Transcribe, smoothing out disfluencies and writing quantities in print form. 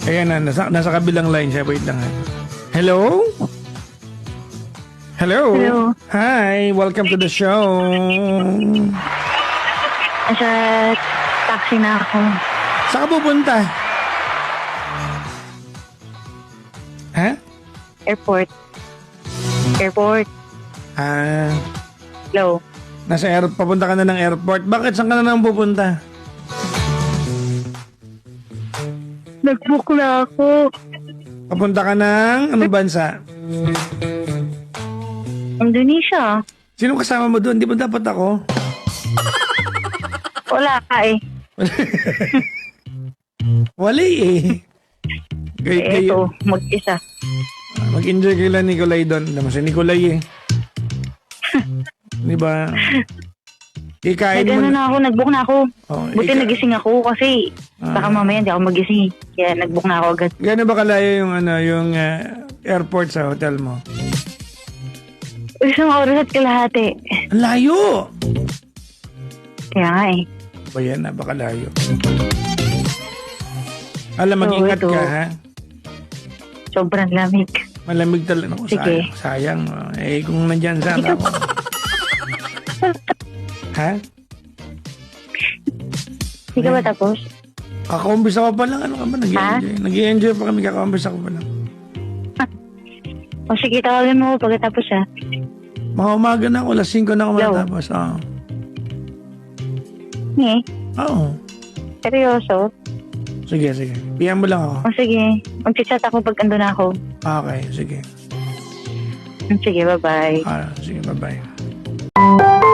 Ayan na, nasa kabilang line siya. Wait lang ha. Hello? Hello? Hello. Hi, welcome to the show. Nasa taxi na ako. Saan ka pupunta? Ha? Airport. Airport. Hello. Papunta ka na ng airport. Bakit? Saan ka na nang pupunta? Nag-book na ako. Papunta ka ng anong bansa? Indonesia. Sino kasama mo doon? Di ba dapat ako? Wala ka eh. Wali eh. Eto, mag-isa. Mag-enjoy kayo lang Nicolay doon. Alam mo si Nicolay eh. Di ba? Ikain mo Na ako, nag-book na ako. Oh, Buti nagising ako kasi baka mamaya hindi ako magising. Kaya nag-book na ako agad. Gano'n ba kalayo yung airport sa hotel mo? Isang oras at kalahati. Ang layo! Kaya nga eh. Ba yan, napakalayo. Alam, mag-ingat ito. ka ha. Sobrang lamig. Malamig talaga. Naku, Sige. sayang. Kung nandyan sana ako. Ha? Hindi ka ba tapos? Kakakumbisa ko pa lang. Ano ka ba? Nag-i-enjoy. Nag-i-enjoy pa kami. Kakakumbisa ko pa lang. O sige, tawagin mo ako pagkatapos ha. Mga umaga na ako. Alas 5 na ako Hello? matapos. Oo. Eh, Oo. seryoso? Sige, sige. PM mo lang ako. O sige, mag-chat ako pag ando na ako. Okay, sige. Sige, bye-bye. Sige, bye-bye.